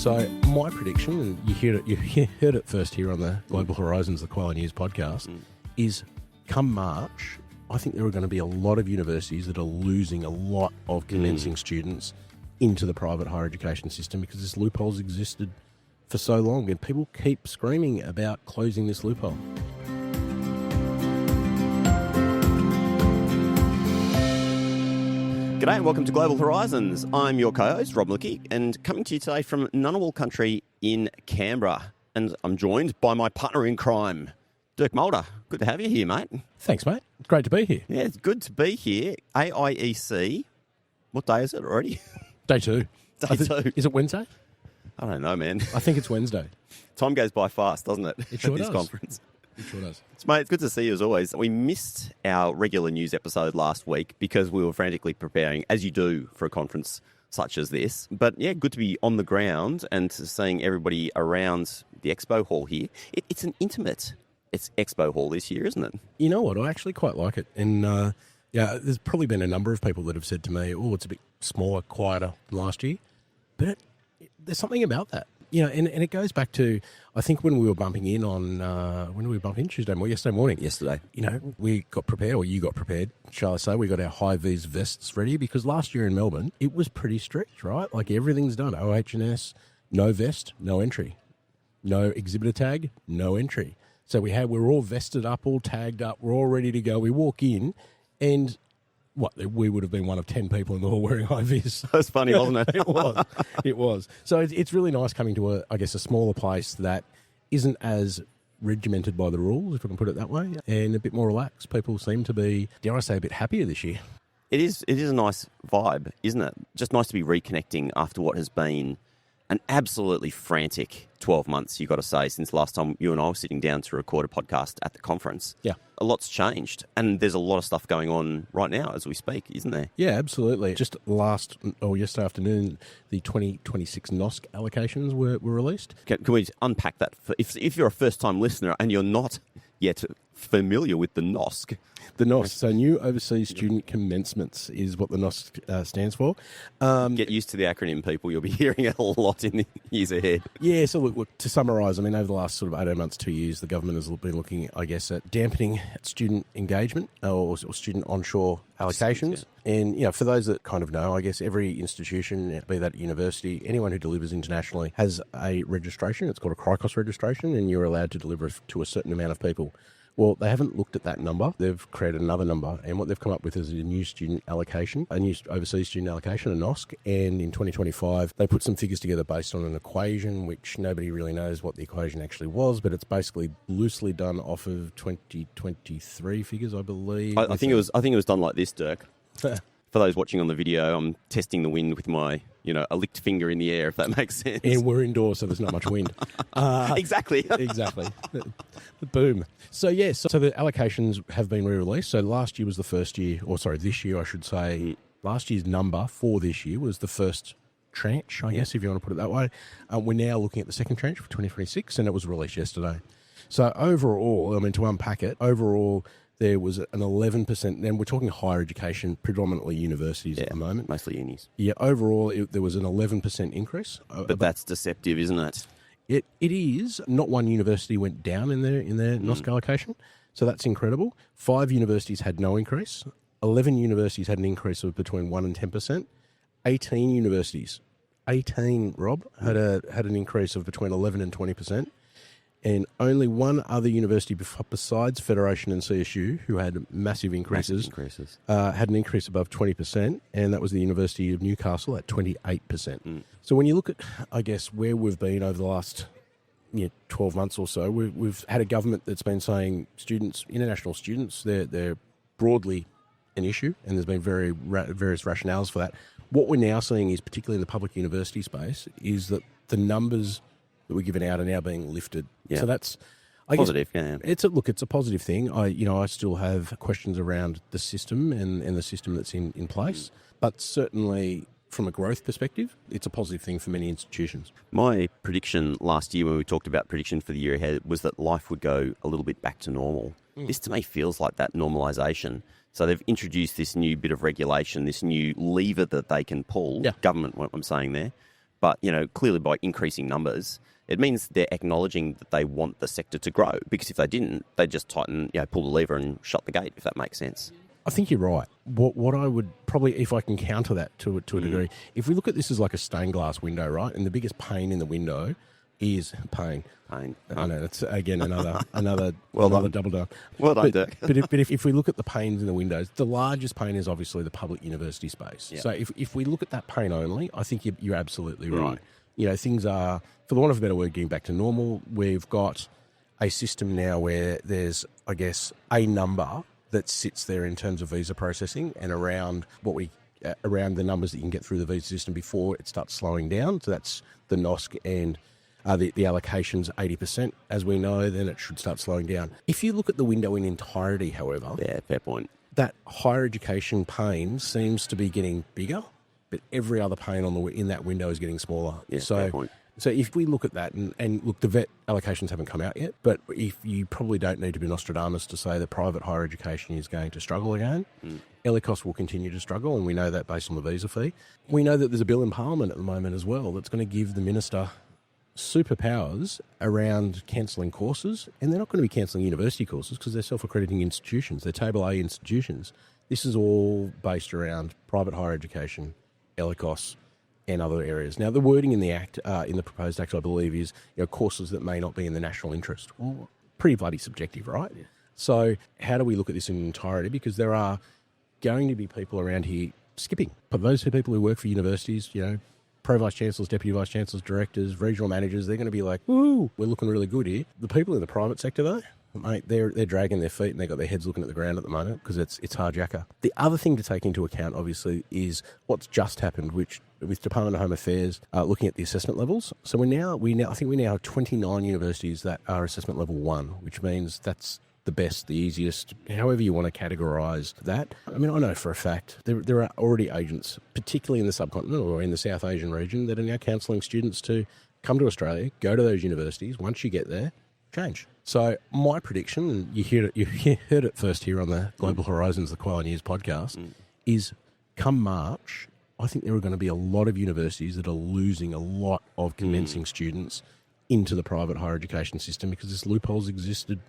So my prediction, and you heard it first here on the Global Horizons, the Quality News podcast, is come March, I think there are going to be a lot of universities that are losing a lot of commencing students into the private higher education system because this loophole's existed for so long, and people keep screaming about closing this loophole. G'day and welcome to Global Horizons. I'm your co-host, Rob Malicki, and coming to you today from Ngunnawal country in Canberra. And I'm joined by my partner in crime, Dirk Mulder. Good to have you here, mate. Thanks, mate. It's great to be here. Yeah, it's good to be here. AIEC, what day is it already? Day two. Day two. Is it Wednesday? I don't know, man. I think it's Wednesday. Time goes by fast, doesn't it? It sure at this does. conference. It sure does. Mate, it's good to see you as always. We missed our regular news episode last week because we were frantically preparing, as you do, for a conference such as this. But yeah, good to be on the ground and seeing everybody around the expo hall here. It's an intimate expo hall this year, isn't it? You know what? I actually quite like it. And yeah, there's probably been a number of people that have said to me, oh, it's a bit smaller, quieter than last year. But there's something about that. You know, and it goes back to, I think when we were bumping in on, when did we bump in? Yesterday morning. Yesterday. You know, we got prepared, or you got prepared, shall I say. We got our high-vis vests ready because last year in Melbourne, it was pretty strict, right? Like everything's done. OH&S, no vest, no entry. No exhibitor tag, no entry. So we're all vested up, all tagged up, we're all ready to go. We walk in and... we would have been one of 10 people in the hall wearing high vis. That was funny, wasn't it? It was. So it's really nice coming to a smaller place that isn't as regimented by the rules, if I can put it that way, and a bit more relaxed. People seem to be, dare I say, a bit happier this year. It is a nice vibe, isn't it? Just nice to be reconnecting after what has been an absolutely frantic 12 months, you've got to say, since last time you and I were sitting down to record a podcast at the conference. Yeah. A lot's changed, and there's a lot of stuff going on right now as we speak, isn't there? Yeah, absolutely. Just yesterday afternoon, the 2026 NOSC allocations were released. Can we unpack that? If you're a first-time listener and you're not yet familiar with the NOSC. The NOSC, so New Overseas Student Commencements is what the NOSC stands for. Get used to the acronym, people. You'll be hearing it a lot in the years ahead. Yeah, so look, to summarise, I mean, over the last sort of 18 months, 2 years, the government has been looking, I guess, at dampening student engagement or student onshore allocations. Yeah. And, you know, for those that kind of know, I guess every institution, be that university, anyone who delivers internationally has a registration. It's called a CRICOS registration, and you're allowed to deliver to a certain amount of people. Well, they haven't looked at that number. They've created another number, and what they've come up with is a new student allocation, a new overseas student allocation, a NOSC, and in 2025, they put some figures together based on an equation, which nobody really knows what the equation actually was, but it's basically loosely done off of 2023 figures, I believe. I think it was done like this, Dirk. For those watching on the video, I'm testing the wind with my, a licked finger in the air, if that makes sense. And we're indoors, so there's not much wind. Exactly. Exactly. Boom. So the allocations have been re-released. So last year was the first year, this year I should say, last year's number for this year was the first tranche, I guess, if you want to put it that way. We're now looking at the second tranche for 2026, and it was released yesterday. So overall, to unpack it, there was an 11%, then we're talking higher education, predominantly universities at the moment. Mostly unis. Yeah, overall there was an 11% increase. But that's deceptive, isn't it? It is. Not one university went down in their NOSC allocation, so that's incredible. 5 universities had no increase. 11 universities had an increase of between 1% and 10%. 18 universities, Rob, had an increase of between 11 and 20%. And only one other university besides Federation and CSU, who had massive increases. Had an increase above 20%, and that was the University of Newcastle at 28%. So when you look at, I guess, where we've been over the last 12 months or so, we've had a government that's been saying international students, they're broadly an issue, and there's been various rationales for that. What we're now seeing is, particularly in the public university space, is that the numbers that we're giving out are now being lifted. Yeah. So that's positive. It's a positive thing. I still have questions around the system and the system that's in place, but certainly from a growth perspective, it's a positive thing for many institutions. My prediction last year when we talked about prediction for the year ahead was that life would go a little bit back to normal. This to me feels like that normalisation. So they've introduced this new bit of regulation, this new lever that they can pull, government, what I'm saying there. But, clearly by increasing numbers, it means they're acknowledging that they want the sector to grow, because if they didn't, they'd just tighten, pull the lever and shut the gate, if that makes sense. I think you're right. What I would probably, if I can counter that to a degree, if we look at this as like a stained glass window, right, and the biggest pane in the window is pain. I know, that's, again, another double down. Well done, Dirk. but if we look at the panes in the windows, the largest pane is obviously the public university space. Yep. So if we look at that pane only, I think you're absolutely right. Things are, for the want of a better word, getting back to normal. We've got a system now where there's, I guess, a number that sits there in terms of visa processing and around around the numbers that you can get through the visa system before it starts slowing down. So that's the NOSC and the allocations 80%, as we know, then it should start slowing down. If you look at the window in entirety, however, yeah, fair point. That higher education pane seems to be getting bigger, but every other pane in that window is getting smaller. Yeah, fair point. So if we look at that, and look, the vet allocations haven't come out yet, but if you probably don't need to be Nostradamus to say that private higher education is going to struggle again. ELICOS will continue to struggle, and we know that based on the visa fee. We know that there's a bill in Parliament at the moment as well that's going to give the minister superpowers around cancelling courses, and they're not going to be cancelling university courses because they're self-accrediting institutions. They're Table A institutions. This is all based around private higher education, ELICOS, and other areas. Now, the wording in the Act, in the proposed Act, I believe, is courses that may not be in the national interest. Well, pretty bloody subjective, right? Yeah. So how do we look at this in entirety? Because there are going to be people around here skipping. But those people who work for universities, Pro Vice-Chancellors, Deputy Vice-Chancellors, Directors, Regional Managers, they're going to be like, woo, we're looking really good here. The people in the private sector, though, mate, they're dragging their feet and they've got their heads looking at the ground at the moment because it's hard yakka. The other thing to take into account, obviously, is what's just happened, which with Department of Home Affairs looking at the assessment levels. So I think we now have 29 universities that are assessment level 1, which means that's the best, the easiest, however you want to categorise that. I mean, I know for a fact there are already agents, particularly in the subcontinent or in the South Asian region, that are now counselling students to come to Australia, go to those universities. Once you get there, change. So my prediction, and you heard it first here on the Global Horizons, the Koala News podcast, is come March, I think there are going to be a lot of universities that are losing a lot of commencing students into the private higher education system because this loophole's existed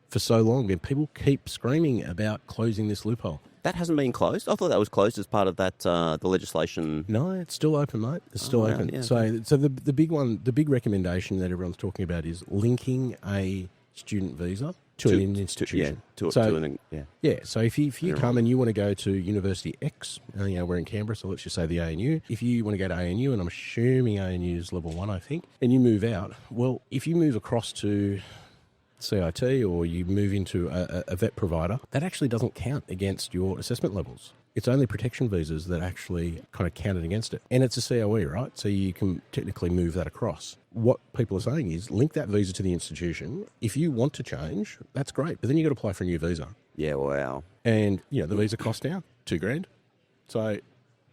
for so long, and people keep screaming about closing this loophole. That hasn't been closed? I thought that was closed as part of that the legislation. No, it's still open, mate. It's still open. Yeah. So the big recommendation that everyone's talking about is linking a student visa to an institution. So if you come and you want to go to University X, we're in Canberra, so let's just say the ANU. If you want to go to ANU, and I'm assuming ANU is level 1, I think, and you move out, well, if you move across to CIT or you move into a vet provider, that actually doesn't count against your assessment levels. It's only protection visas that actually kind of counted against it. And it's a COE, right? So you can technically move that across. What people are saying is link that visa to the institution. If you want to change, that's great. But then you've got to apply for a new visa. Yeah, wow. And, the visa costs now $2,000. So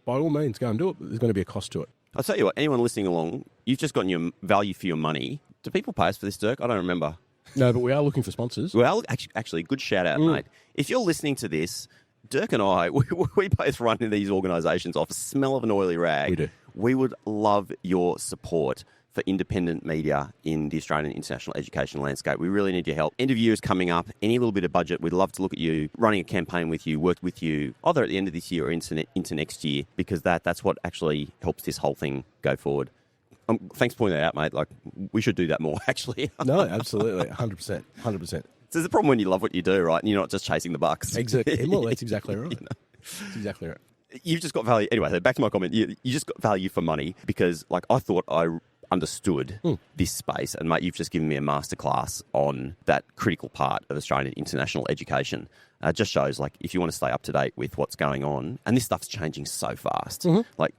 by all means, go and do it. But there's going to be a cost to it. I'll tell you what, anyone listening along, you've just gotten your value for your money. Do people pay us for this, Dirk? I don't remember. No, but we are looking for sponsors. Well, actually, good shout out, mate. If you're listening to this, Dirk and I, we both run these organisations off a smell of an oily rag. We do. We would love your support for independent media in the Australian international education landscape. We really need your help. End of year is coming up. Any little bit of budget, we'd love to look at you, running a campaign with you, work with you, either at the end of this year or into next year, because that's what actually helps this whole thing go forward. Thanks for pointing that out, mate. Like, we should do that more, actually. No, absolutely. 100%. 100%. So there's a problem when you love what you do, right? And you're not just chasing the bucks. Exactly. Well, that's exactly right. That's exactly right. You've just got value. Anyway, so back to my comment. You just got value for money because, I thought I understood this space. And, mate, you've just given me a masterclass on that critical part of Australian international education. It just shows, if you want to stay up to date with what's going on, and this stuff's changing so fast,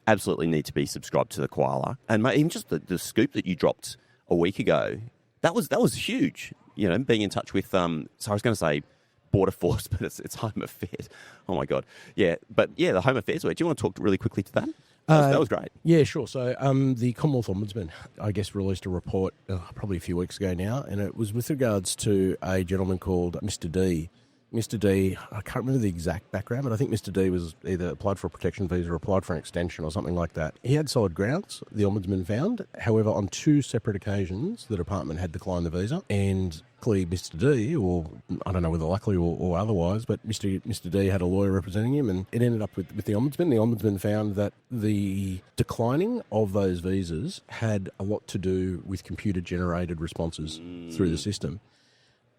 absolutely need to be subscribed to the Koala. And, mate, even just the scoop that you dropped a week ago, that was huge. Being in touch with, so I was going to say Border Force, but it's Home Affairs. Oh, my God. Yeah, but, the Home Affairs Week. Do you want to talk really quickly to that? That was great. Yeah, sure. So the Commonwealth Ombudsman, I guess, released a report probably a few weeks ago now, and it was with regards to a gentleman called Mr. D, Mr. D, I can't remember the exact background, but I think Mr. D was either applied for a protection visa or applied for an extension or something like that. He had solid grounds, the Ombudsman found. However, on 2 separate occasions, the department had declined the visa, and clearly Mr. D, or I don't know whether luckily or otherwise, but Mr. D had a lawyer representing him, and it ended up with the Ombudsman. The Ombudsman found that the declining of those visas had a lot to do with computer-generated responses through the system.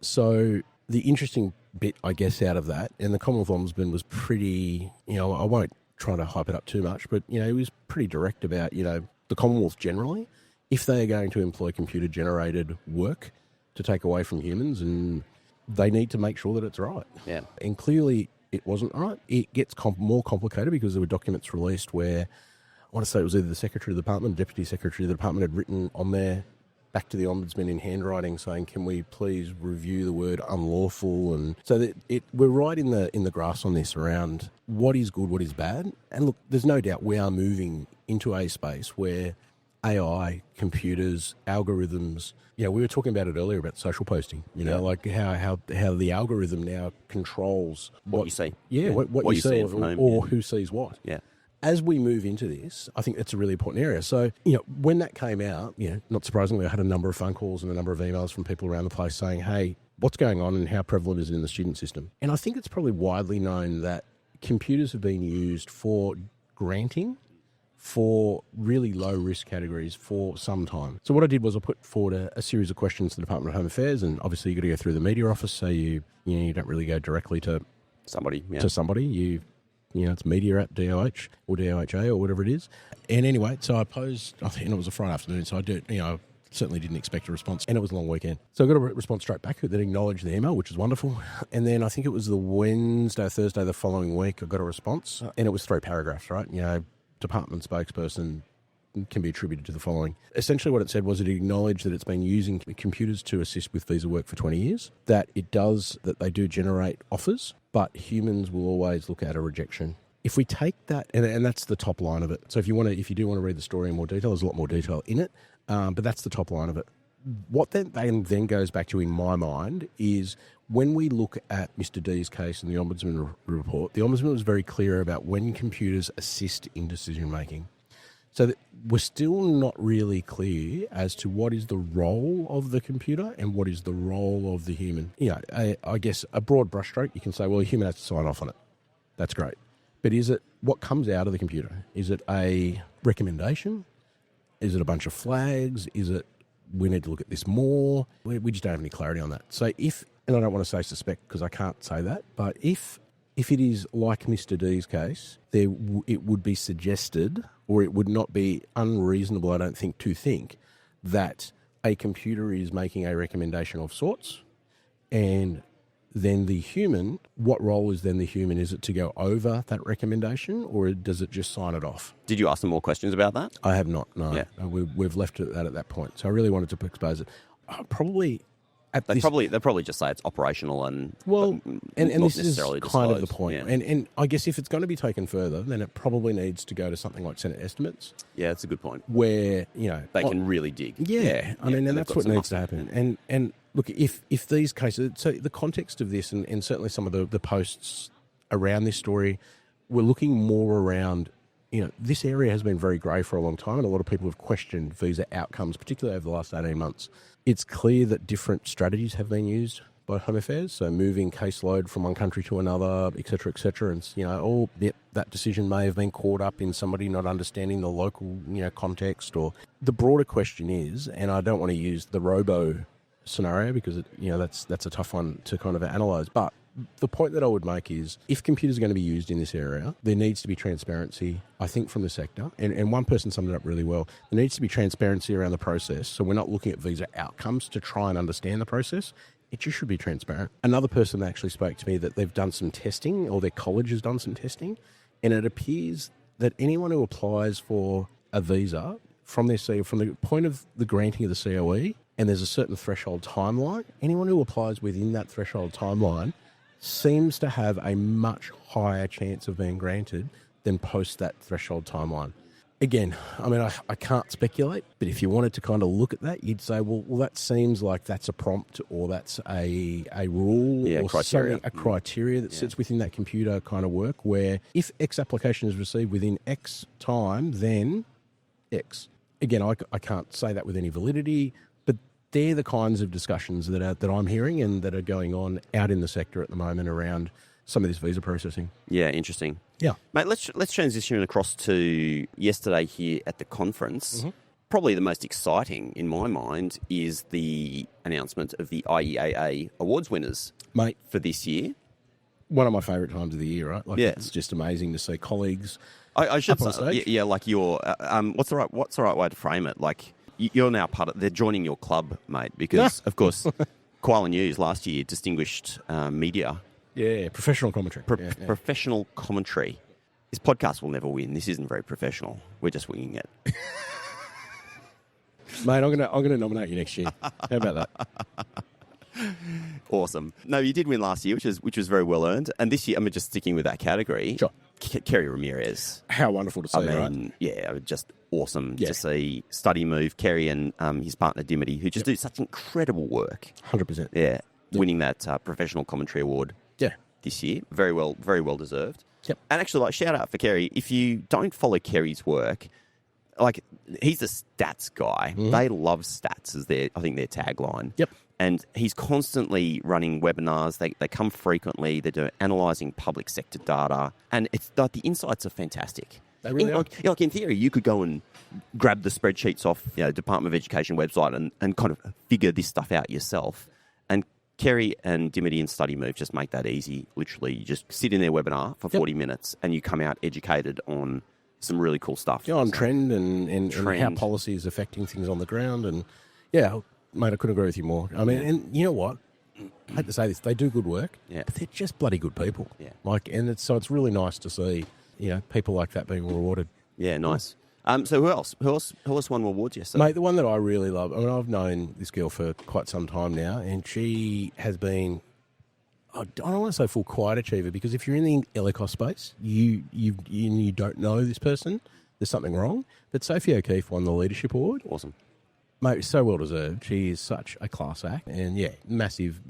So the interesting bit, I guess, out of that, and the Commonwealth Ombudsman was pretty, I won't try to hype it up too much, but, he was pretty direct about, the Commonwealth generally, if they are going to employ computer-generated work to take away from humans, and they need to make sure that it's right. Yeah. And clearly it wasn't right. It gets more complicated because there were documents released where, I want to say it was either the Secretary of the Department, Deputy Secretary of the Department had written on there back to the Ombudsman in handwriting saying, can we please review the word unlawful? And so that we're right in the grass on this around what is good, what is bad. And look, there's no doubt we are moving into a space where AI, computers, algorithms, we were talking about it earlier about social posting, like how the algorithm now controls what you see. Yeah, what you see or who sees what. Yeah. As we move into this, I think it's a really important area. So, when that came out, not surprisingly, I had a number of phone calls and a number of emails from people around the place saying, hey, what's going on and how prevalent is it in the student system? And I think it's probably widely known that computers have been used for granting for really low-risk categories for some time. So what I did was I put forward a series of questions to the Department of Home Affairs, and obviously you've got to go through the media office, so you don't really go directly to somebody. Yeah. To somebody. It's media at DOH or DOHA or whatever it is. And anyway, so I posed, I think it was a Friday afternoon, so I certainly didn't expect a response, and it was a long weekend. So I got a response straight back that acknowledged the email, which is wonderful. And then I think it was the Wednesday or Thursday the following week, I got a response, and it was 3 paragraphs, right? Department spokesperson can be attributed to the following. Essentially what it said was it acknowledged that it's been using computers to assist with visa work for 20 years, that they do generate offers, but humans will always look at a rejection. If we take that, and that's the top line of it. So if you do want to read the story in more detail, there's a lot more detail in it, but that's the top line of it. What then goes back to, in my mind, is when we look at Mr. D's case in the Ombudsman report, the Ombudsman was very clear about when computers assist in decision-making. So that we're still not really clear as to what is the role of the computer and what is the role of the human. I guess a broad brushstroke, you can say, well, a human has to sign off on it. That's great. But is it what comes out of the computer? Is it a recommendation? Is it a bunch of flags? Is it we need to look at this more? We just don't have any clarity on that. So and I don't want to say suspect because I can't say that, but if it is like Mr. D's case, it would be suggested, or it would not be unreasonable, I don't think, to think that a computer is making a recommendation of sorts, and then the human, what role is then the human? Is it to go over that recommendation, or does it just sign it off? Did you ask them more questions about that? I have not, no. Yeah. We've left it at that point. So I really wanted to expose it. Probably... They'll probably just say it's operational and this is kind disclosed. Of the point. Yeah. And I guess if it's going to be taken further, then it probably needs to go to something like Senate estimates. Yeah, that's a good point. Where they can really dig. Yeah, I mean, and that's what needs to happen. And look, if these cases, so the context of this, and certainly some of the posts around this story, we're looking more around. This area has been very grey for a long time, and a lot of people have questioned visa outcomes, particularly over the last 18 months. It's clear that different strategies have been used by Home Affairs, so moving caseload from one country to another, et cetera, and that decision may have been caught up in somebody not understanding the local context. Or the broader question is, and I don't want to use the robo scenario because that's a tough one to kind of analyse, but the point that I would make is if computers are going to be used in this area, there needs to be transparency, I think, from the sector. And one person summed it up really well. There needs to be transparency around the process. So we're not looking at visa outcomes to try and understand the process. It just should be transparent. Another person actually spoke to me that they've done some testing, or their college has done some testing, and it appears that anyone who applies for a visa from the point of the granting of the COE, and there's a certain threshold timeline, anyone who applies within that threshold timeline seems to have a much higher chance of being granted than post that threshold timeline. Again, I mean, I can't speculate, but if you wanted to kind of look at that, you'd say, well, that seems like that's a prompt or that's a rule or criteria. a criteria that sits within that computer kind of work where if X application is received within X time, then X. Again, I can't say that with any validity, but they're the kinds of discussions that I'm hearing and that are going on out in the sector at the moment around some of this visa processing. Yeah, interesting. Yeah. Mate, let's transition across to yesterday here at the conference. Mm-hmm. Probably the most exciting in my mind is the announcement of the IEAA awards winners, mate, for this year. One of my favourite times of the year, right? Like, yeah. It's just amazing to see colleagues. I should up on say, stage. yeah, like you're. What's the right way to frame it? Like you're now part of. They're joining your club, mate, because of course, Koala News last year distinguished media. Yeah, professional commentary. Professional commentary. This podcast will never win. This isn't very professional. We're just winging it. Mate, I'm gonna nominate you next year. How about that? Awesome. No, you did win last year, which was very well earned. And this year, I'm just sticking with that category. Sure. Kerry Ramirez. How wonderful to see, right? Yeah, just awesome to see Study Move, Kerry and his partner Dimity, who just do such incredible work. 100%. Yeah, winning that professional commentary award. Yeah. This year, very well deserved. Yep. And actually, like, shout out for Kerry. If you don't follow Kerry's work, like, he's a stats guy. Mm-hmm. They love stats as their tagline. Yep. And he's constantly running webinars. They come frequently. They're analysing public sector data, and it's like the insights are fantastic. They really are. Like in theory, you could go and grab the spreadsheets off Department of Education website and kind of figure this stuff out yourself. And Kerry and Dimity and Study Move just make that easy. Literally, you just sit in their webinar for 40 minutes and you come out educated on some really cool stuff. Yeah, on trend and how policy is affecting things on the ground. And yeah, mate, I couldn't agree with you more. I mean, and you know what? I hate to say this, they do good work, but they're just bloody good people. Yeah. It's really nice to see, people like that being rewarded. Yeah, nice. So who else won awards yesterday? Mate, the one that I really love, I mean, I've known this girl for quite some time now, and she has been, I don't want to say full quiet achiever, because if you're in the Ellicott space, you don't know this person, there's something wrong. But Sophie O'Keefe won the Leadership Award. Awesome. Mate, so well deserved. She is such a class act. And yeah, massive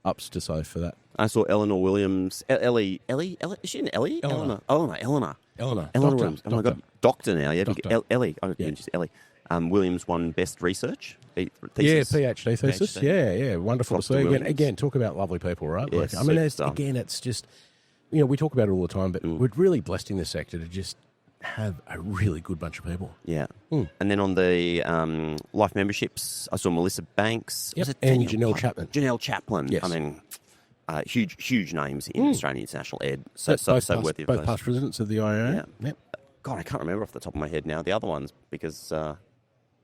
ups to Soph for that. I saw Eleanor Williams. Ellie, is she an Ellie? Eleanor. Eleanor Doctor. Williams. Oh my God. Doctor now. Yeah. Doctor. Ellie. Oh, yeah. She's Ellie. Williams won Best Research. Thesis. Yeah, PhD thesis. PhD. Yeah. Wonderful to see. Again, talk about lovely people, right? Yes, I mean, it's just, we talk about it all the time, but we're really blessed in this sector to just have a really good bunch of people. Yeah. And then on the life memberships, I saw Melissa Banks. Yep. And Janelle Chapman. Janelle Chapman. Yes. I mean, huge names in Australian international ed. So worthy of both those. past presidents of the IAEA. Yeah. Yep. God, I can't remember off the top of my head now the other ones because there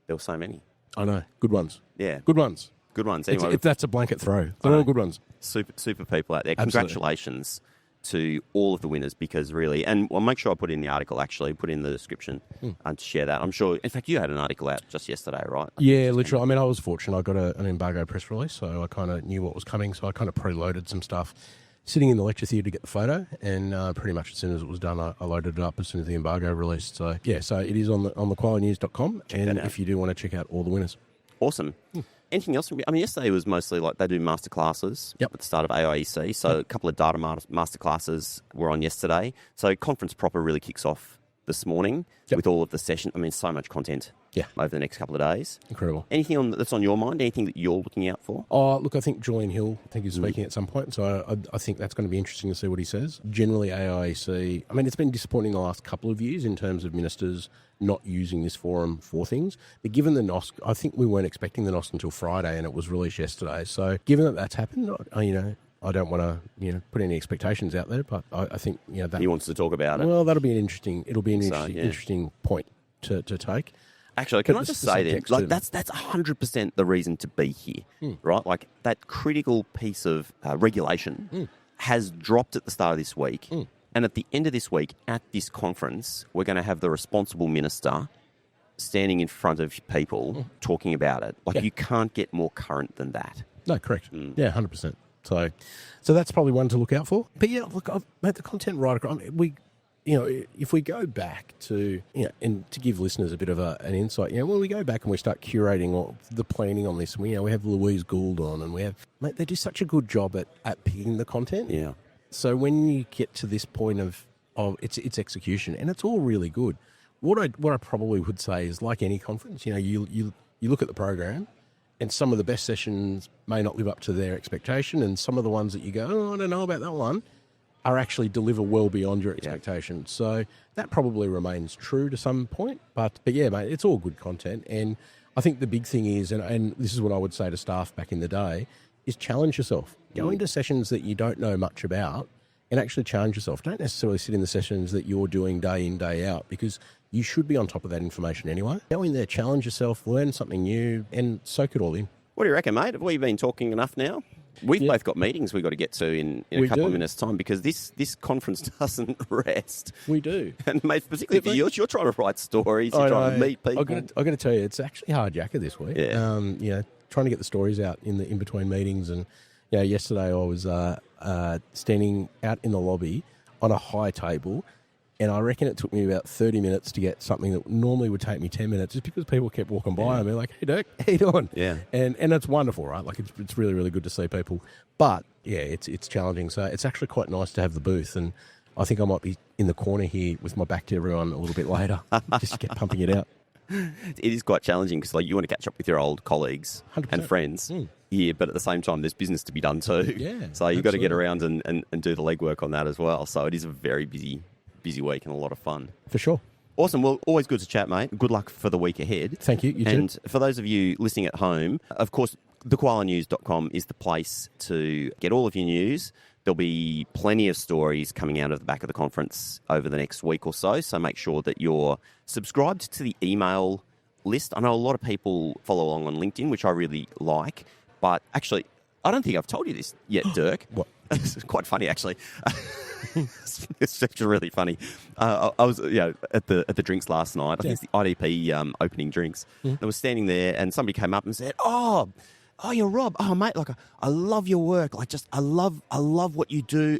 were so many. I know. Good ones. Yeah. Good ones. Good ones. Anyway, if that's a blanket throw, they're all good ones. Super people out there. Absolutely. Congratulations to all of the winners, because really, and I'll make sure I put in the article, actually, put in the description to share that. I'm sure, in fact, you had an article out just yesterday, right? Yeah, literally. I mean, I was fortunate. I got an embargo press release, so I kind of knew what was coming, so I kind of preloaded some stuff sitting in the lecture theatre to get the photo, and pretty much as soon as it was done, I loaded it up as soon as the embargo released. So, yeah, so it is on the koalanews.com, and if you do want to check out all the winners. Awesome. Anything else? I mean, yesterday was mostly like they do masterclasses at the start of AIEC. So a couple of data masterclasses were on yesterday. So conference proper really kicks off this morning with all of the session. I mean, so much content over the next couple of days. Incredible. Anything that's on your mind? Anything that you're looking out for? Oh, look, I think Julian Hill, is speaking at some point, so I think that's going to be interesting to see what he says. Generally, AIEC, I mean, it's been disappointing the last couple of years in terms of ministers not using this forum for things. But given the NOSC, I think we weren't expecting the NOSC until Friday, and it was released yesterday. So given that that's happened, I don't want to, put any expectations out there, but I think, that he wants to talk about it. Well, it'll be an interesting point to take. Actually, can I just say then, like that's 100% the reason to be here, right? Like that critical piece of regulation has dropped at the start of this week, and at the end of this week, at this conference, we're going to have the responsible minister standing in front of people talking about it. Like you can't get more current than that. No, correct. Yeah, 100%. So that's probably one to look out for. But yeah, look, I've made the content right across. I mean, if we go back to, and to give listeners a bit of an insight, when we go back and we start curating all the planning on this, we have Louise Gould on, and they do such a good job at picking the content. Yeah. So when you get to this point of its execution, and it's all really good, what I probably would say is, like any conference, you look at the program, and some of the best sessions may not live up to their expectation, and some of the ones that you go, I don't know about that one, are actually deliver well beyond your expectations. So that probably remains true to some point. But yeah, mate, it's all good content. And I think the big thing is, and this is what I would say to staff back in the day, is challenge yourself. Go into sessions that you don't know much about and actually challenge yourself. Don't necessarily sit in the sessions that you're doing day in, day out, because you should be on top of that information anyway. Go in there, challenge yourself, learn something new, and soak it all in. What do you reckon, mate? Have we been talking enough now? We've both got meetings we've got to get to in a couple of minutes' time, because this conference doesn't rest. We do. And, mate, particularly for you, you're trying to write stories, you're trying to meet people. I've got to tell you, it's actually hard yakka this week. Yeah. Trying to get the stories out in between meetings. And yesterday I was standing out in the lobby on a high table, and I reckon it took me about 30 minutes to get something that normally would take me 10 minutes, just because people kept walking by and be like, hey, Dirk, how you doing? Yeah. And it's wonderful, right? Like, it's really, really good to see people. But, yeah, it's challenging. So it's actually quite nice to have the booth. And I think I might be in the corner here with my back to everyone a little bit later, just to get pumping it out. It is quite challenging, because you want to catch up with your old colleagues 100%. and friends. Yeah, but at the same time, there's business to be done too. Yeah, so you've got to get around and do the legwork on that as well. So it is a very busy week and a lot of fun. For sure. Awesome. Well, always good to chat, mate. Good luck for the week ahead. Thank you. You too. And for those of you listening at home, of course, thekoalanews.com is the place to get all of your news. There'll be plenty of stories coming out of the back of the conference over the next week or so. So make sure that you're subscribed to the email list. I know a lot of people follow along on LinkedIn, which I really like. But actually, I don't think I've told you this yet, Dirk. What? It's quite funny, actually. It's actually really funny. I was at the drinks last night. I think it's the IDP opening drinks. I was standing there, and somebody came up and said, "Oh, you're Rob. Oh, mate, like I love your work. Like, just I love what you do.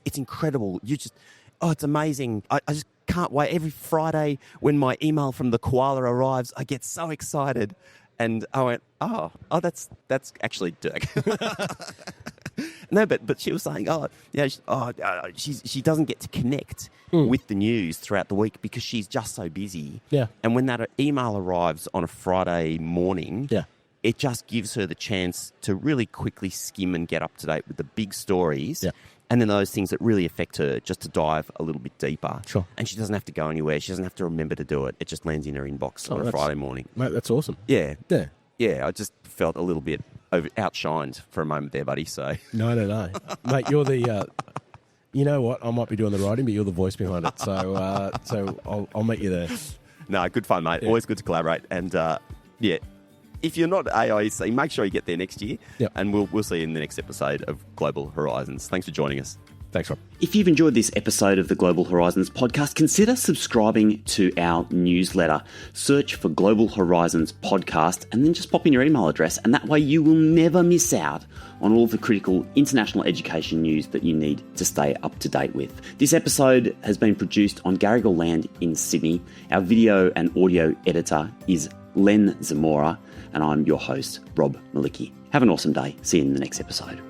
It's incredible. It's amazing. I just can't wait. Every Friday when my email from the koala arrives, I get so excited." And I went, oh, that's actually Dirk. No, but she was saying, she doesn't get to connect with the news throughout the week because she's just so busy. Yeah. And when that email arrives on a Friday morning, it just gives her the chance to really quickly skim and get up to date with the big stories. Yeah. And then those things that really affect her, just to dive a little bit deeper. Sure. And she doesn't have to go anywhere. She doesn't have to remember to do it. It just lands in her inbox on a Friday morning. Mate, that's awesome. Yeah. Yeah. Yeah, I just felt a little bit outshined for a moment there, buddy. So No. Mate, you're the... you know what? I might be doing the writing, but you're the voice behind it. So I'll meet you there. No, good fun, mate. Yeah. Always good to collaborate. And, if you're not AIEC, make sure you get there next year. Yep. And we'll see you in the next episode of Global Horizons. Thanks for joining us. Thanks, Rob. If you've enjoyed this episode of the Global Horizons podcast, consider subscribing to our newsletter. Search for Global Horizons podcast and then just pop in your email address, and that way you will never miss out on all the critical international education news that you need to stay up to date with. This episode has been produced on Garrigal Land in Sydney. Our video and audio editor is Len Zamora, and I'm your host, Rob Malicki. Have an awesome day. See you in the next episode.